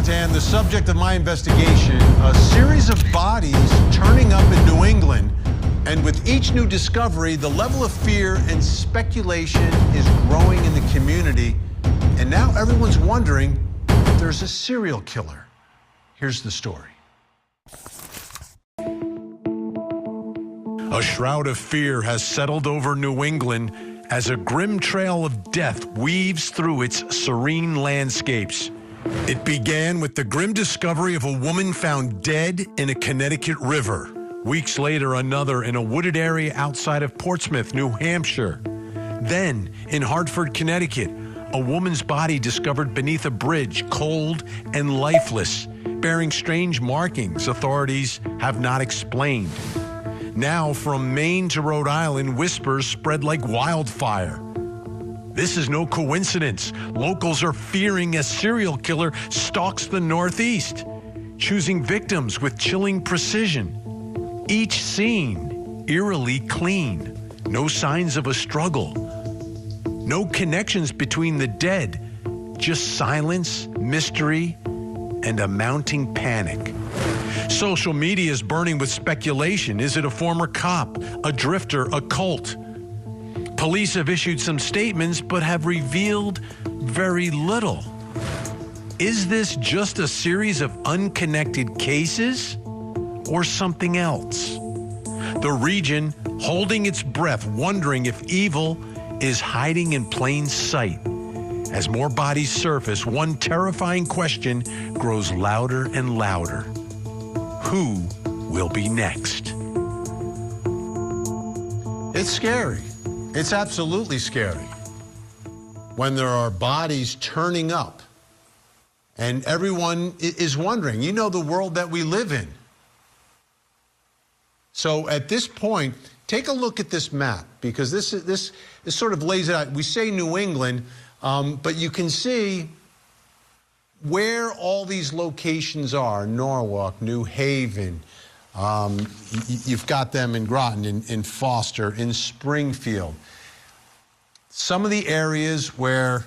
Pilot, and the subject of my investigation, a series of bodies turning up in New England. And with each new discovery, the level of fear and speculation is growing in the community. And now everyone's wondering if there's a serial killer. Here's the story. A shroud of fear has settled over New England as a grim trail of death weaves through its serene landscapes. It began with the grim discovery of a woman found dead in a Connecticut river. Weeks later, another in a wooded area outside of Portsmouth, New Hampshire. Then, in Hartford, Connecticut, a woman's body discovered beneath a bridge, cold and lifeless, bearing strange markings authorities have not explained. Now, from Maine to Rhode Island, whispers spread like wildfire. This is no coincidence. Locals are fearing a serial killer stalks the Northeast, choosing victims with chilling precision. Each scene eerily clean. No signs of a struggle. No connections between the dead. Just silence, mystery, and a mounting panic. Social media is burning with speculation. Is it a former cop, a drifter, a cult? Police have issued some statements but have revealed very little. Is this just a series of unconnected cases or something else? The region holding its breath, wondering if evil is hiding in plain sight. As more bodies surface, one terrifying question grows louder and louder. Who will be next? It's scary. It's absolutely scary when there are bodies turning up and everyone is wondering, you know, the world that we live in. So at this point, take a look at this map, because this sort of lays it out. We say New England, but you can see where all these locations are: Norwalk, New Haven. You've got them in Groton, in Foster, in Springfield. Some of the areas where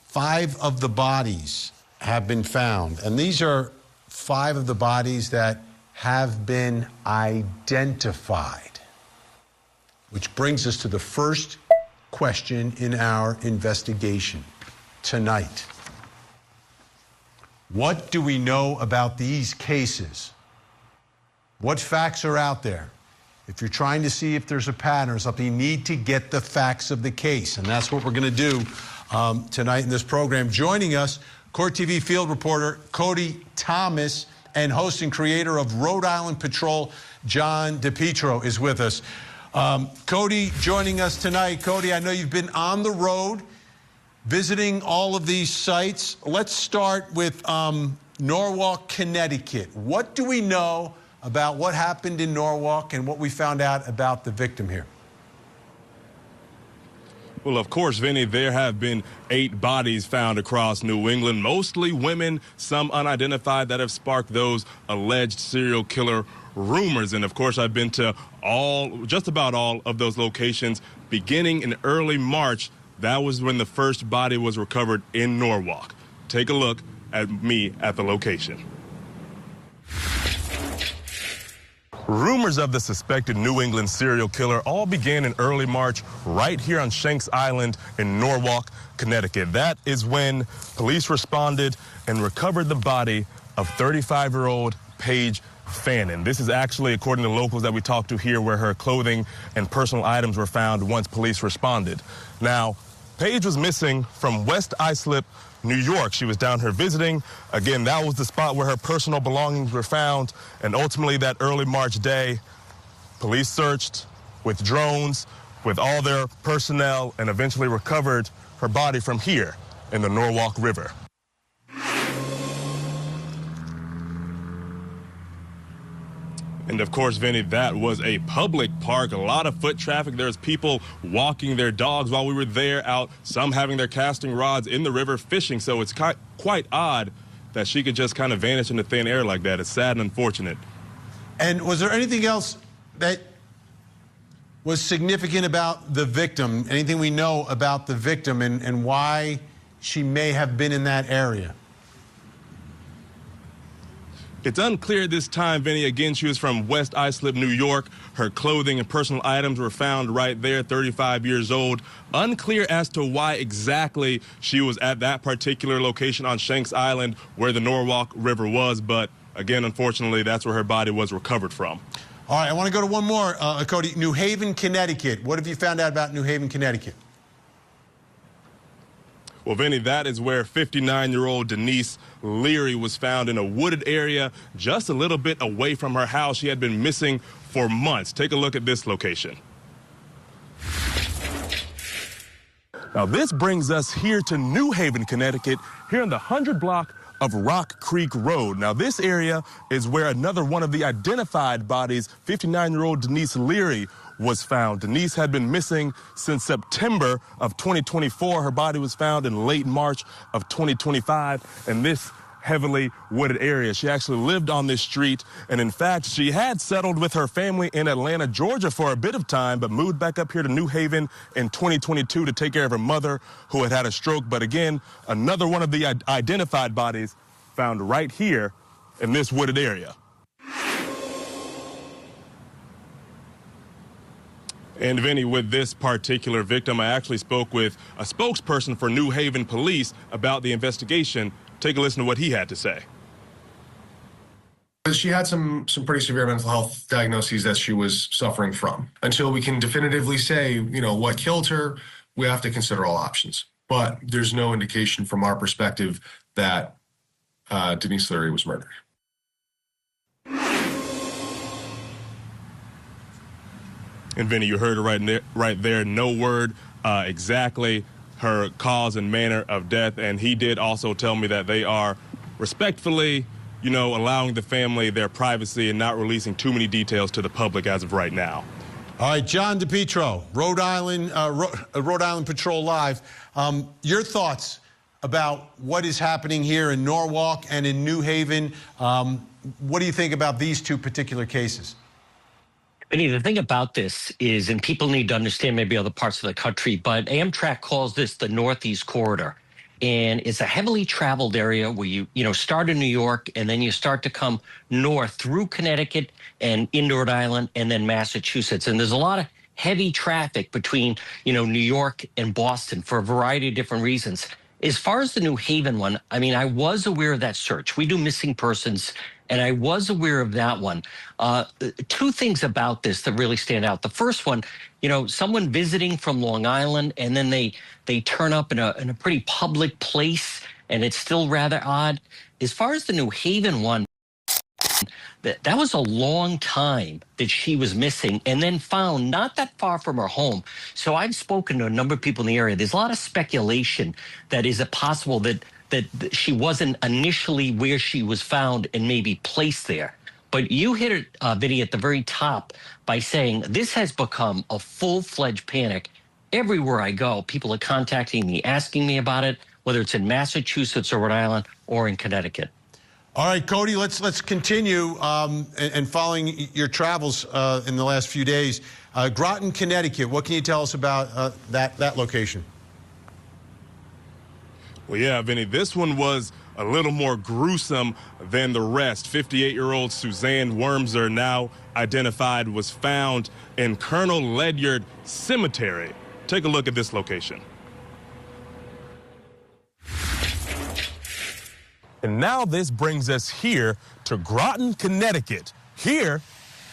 5 of the bodies have been found. And these are 5 of the bodies that have been identified. Which brings us to the first question in our investigation tonight. What do we know about these cases? What facts are out there? If you're trying to see if there's a pattern or something, you need to get the facts of the case. And that's what we're going to do tonight in this program. Joining us, Court TV field reporter Cody Thomas and host and creator of Rhode Island Patrol, John DePietro, is with us. Cody joining us tonight. Cody, I know you've been on the road visiting all of these sites. Let's start with Norwalk, Connecticut. What do we know about what happened in Norwalk and what we found out about the victim here? Well, of course, Vinny, there have been 8 bodies found across New England, mostly women, some unidentified, that have sparked those alleged serial killer rumors. And of course, I've been to just about all of those locations. Beginning in early March, that was when the first body was recovered in Norwalk. Take a look at me at the location. Rumors of the suspected New England serial killer all began in early March right here on Shanks Island in Norwalk, Connecticut. That is when police responded and recovered the body of 35-year-old Paige Fannon. This is actually, according to locals that we talked to here, where her clothing and personal items were found once police responded. Now, Paige was missing from West Islip, New York. She was down here visiting. Again, that was the spot where her personal belongings were found. And ultimately, that early March day, police searched with drones, with all their personnel, and eventually recovered her body from here in the Norwalk River. And of course, Vinny, that was a public park, a lot of foot traffic. There's people walking their dogs while we were there, out, some having their casting rods in the river fishing. So it's quite odd that she could just kind of vanish into thin air like that. It's sad and unfortunate. And was there anything else that was significant about the victim? Anything we know about the victim and why she may have been in that area? It's unclear this time, Vinnie. Again, she was from West Islip, New York. Her clothing and personal items were found right there, 35 years old. Unclear as to why exactly she was at that particular location on Shanks Island where the Norwalk River was. But again, unfortunately, that's where her body was recovered from. All right, I want to go to one more, Cody. New Haven, Connecticut. What have you found out about New Haven, Connecticut? Well, Vinnie, that is where 59-year-old Denise Liry was found in a wooded area just a little bit away from her house. She had been missing for months. Take a look at this location. Now, this brings us here to New Haven, Connecticut, here in the 100 block of Rock Creek Road. Now, this area is where another one of the identified bodies, 59-year-old Denise Liry, was found. Denise had been missing since September of 2024. Her body was found in late March of 2025 in this heavily wooded area. She actually lived on this street, and in fact, she had settled with her family in Atlanta, Georgia for a bit of time, but moved back up here to New Haven in 2022 to take care of her mother, who had had a stroke. But again, another one of the identified bodies found right here in this wooded area. And Vinnie, with this particular victim, I actually spoke with a spokesperson for New Haven Police about the investigation. Take a listen to what he had to say. She had some pretty severe mental health diagnoses that she was suffering from. Until we can definitively say, what killed her, we have to consider all options. But there's no indication from our perspective that Denise Liry was murdered. And Vinnie, you heard it right there. No word exactly her cause and manner of death. And he did also tell me that they are respectfully, allowing the family their privacy and not releasing too many details to the public as of right now. All right, John DePietro, Rhode Island Patrol Live. Your thoughts about what is happening here in Norwalk and in New Haven? What do you think about these two particular cases? Vinnie, the thing about this is, and people need to understand maybe other parts of the country, but Amtrak calls this the Northeast Corridor. And it's a heavily traveled area where you start in New York and then you start to come north through Connecticut and into Rhode Island and then Massachusetts. And there's a lot of heavy traffic between, New York and Boston for a variety of different reasons. As far as the New Haven one, I was aware of that search. We do missing persons, and I was aware of that one. Two things about this that really stand out. The first one, someone visiting from Long Island, and then they turn up in a pretty public place, and it's still rather odd. As far as the New Haven one, that was a long time that she was missing and then found not that far from her home. So I've spoken to a number of people in the area. There's a lot of speculation that is it possible that she wasn't initially where she was found and maybe placed there. But you hit it, Vinnie, at the very top by saying this has become a full-fledged panic. Everywhere I go, people are contacting me, asking me about it, whether it's in Massachusetts or Rhode Island or in Connecticut. All right, Cody, let's continue and following your travels in the last few days. Groton, Connecticut, what can you tell us about that location? Well, yeah, Vinnie, this one was a little more gruesome than the rest. 58-year-old Suzanne Worms, now identified, was found in Colonel Ledyard Cemetery. Take a look at this location. And now this brings us here to Groton, Connecticut, here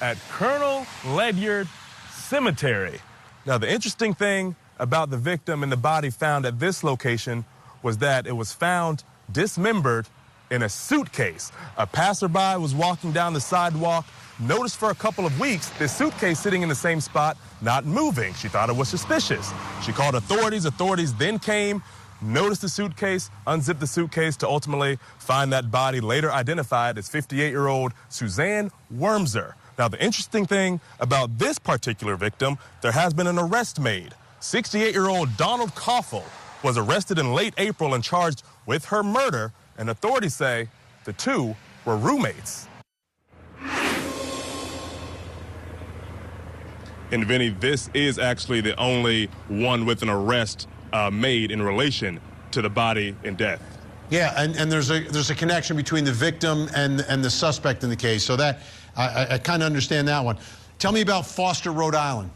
at Colonel Ledyard Cemetery. Now, the interesting thing about the victim and the body found at this location was that it was found dismembered in a suitcase. A passerby was walking down the sidewalk, noticed for a couple of weeks this suitcase sitting in the same spot, not moving. She thought it was suspicious. She called authorities. Authorities then came, noticed the suitcase, unzipped the suitcase to ultimately find that body, later identified as 58-year-old Suzanne Worms. Now, the interesting thing about this particular victim, there has been an arrest made. 68-year-old Donald Koffel was arrested in late April and charged with her murder, and authorities say the two were roommates. And Vinnie, this is actually the only one with an arrest made in relation to the body in death. Yeah, and there's a connection between the victim and the suspect in the case. So that I kind of understand that one. Tell me about Foster, Rhode Island.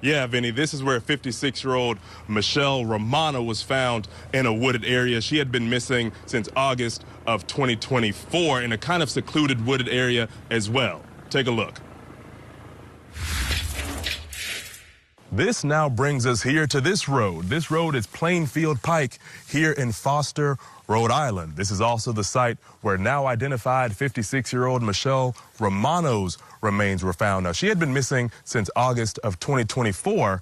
Yeah, Vinny, this is where 56-year-old Michelle Romano was found in a wooded area. She had been missing since August of 2024 in a kind of secluded wooded area as well. Take a look. This now brings us here to this road. This road is Plainfield Pike here in Foster, Rhode Island. This is also the site where now identified 56-year-old Michelle Romano's remains were found. Now, she had been missing since August of 2024.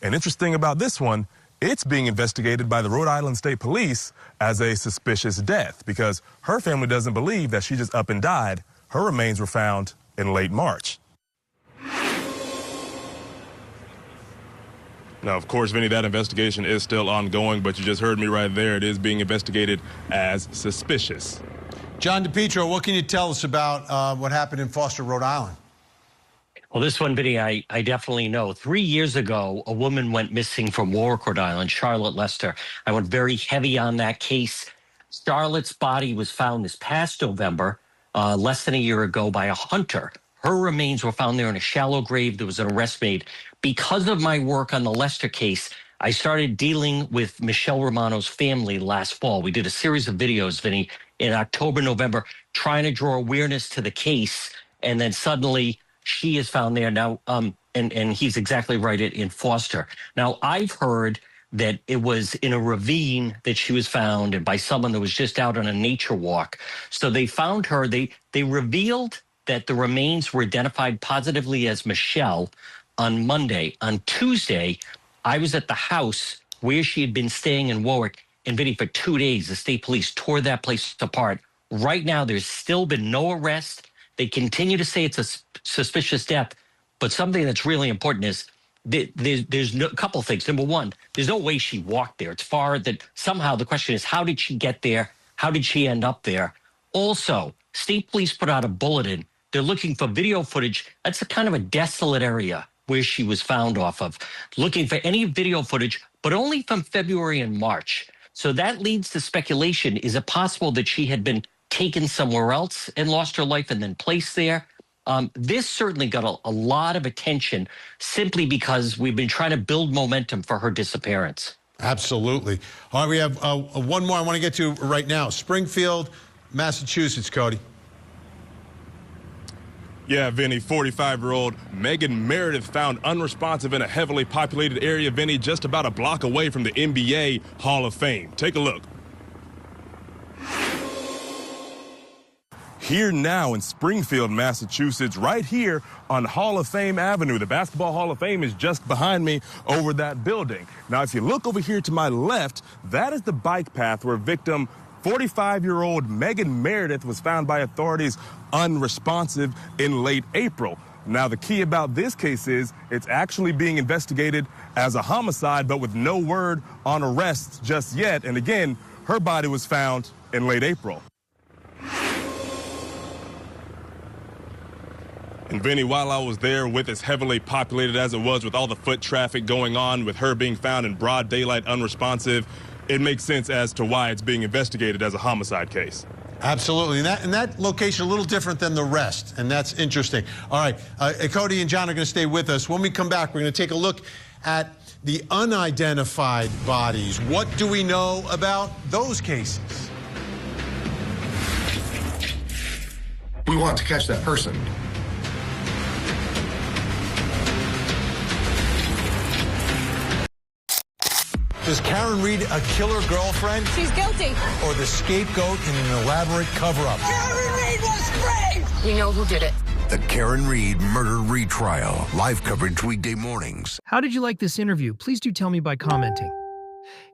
And interesting about this one, it's being investigated by the Rhode Island State Police as a suspicious death because her family doesn't believe that she just up and died. Her remains were found in late March. Now, of course, Vinny, that investigation is still ongoing, but you just heard me right there. It is being investigated as suspicious. John DePietro, what can you tell us about what happened in Foster, Rhode Island? Well, this one, Vinny, I definitely know. 3 years ago, a woman went missing from Warwick, Rhode Island, Charlotte Lester. I went very heavy on that case. Charlotte's body was found this past November, less than a year ago, by a hunter. Her remains were found there in a shallow grave. There was an arrest made. Because of my work on the Lester case, I started dealing with Michelle Romano's family last fall. We did a series of videos, Vinny, in October, November, trying to draw awareness to the case. And then suddenly she is found there now. And he's exactly right, in Foster. Now, I've heard that it was in a ravine that she was found and by someone that was just out on a nature walk. So they found her. They revealed that the remains were identified positively as Michelle on Monday. On Tuesday, I was at the house where she had been staying in Warwick, and Vinny, for 2 days, the state police tore that place apart. Right now, there's still been no arrest. They continue to say it's a suspicious death, but something that's really important is there's a couple of things. Number one, there's no way she walked there. It's far that somehow the question is, how did she get there? How did she end up there? Also, state police put out a bulletin. They're looking for video footage. That's a kind of a desolate area where she was found off of, looking for any video footage, but only from February and March. So that leads to speculation. Is it possible that she had been taken somewhere else and lost her life and then placed there? This certainly got a lot of attention simply because we've been trying to build momentum for her disappearance. Absolutely. All right, we have one more I want to get to right now. Springfield, Massachusetts, Cody. Yeah, Vinny, 45-year-old Megan Meredith found unresponsive in a heavily populated area, Vinny, just about a block away from the NBA Hall of Fame. Take a look. Here now in Springfield, Massachusetts, right here on Hall of Fame Avenue. The Basketball Hall of Fame is just behind me over that building. Now, if you look over here to my left, that is the bike path where victim 45-year-old Megan Meredith was found by authorities unresponsive in late April. Now, the key about this case is it's actually being investigated as a homicide, but with no word on arrests just yet. And again, her body was found in late April. And Vinny, while I was there with as heavily populated as it was with all the foot traffic going on, with her being found in broad daylight unresponsive, it makes sense as to why it's being investigated as a homicide case. Absolutely. And that location a little different than the rest, and that's interesting. All right, Cody and John are going to stay with us. When we come back, we're going to take a look at the unidentified bodies. What do we know about those cases? We want to catch that person. Does Karen Reed a killer girlfriend? She's guilty. Or the scapegoat in an elaborate cover-up? Karen Reed was brave! We know who did it. The Karen Reed murder retrial. Live coverage weekday mornings. How did you like this interview? Please do tell me by commenting.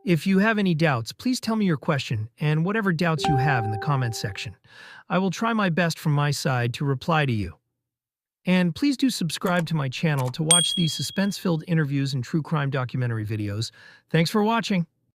If you have any doubts, please tell me your question and whatever doubts you have in the comments section. I will try my best from my side to reply to you. And please do subscribe to my channel to watch these suspense-filled interviews and true crime documentary videos. Thanks for watching.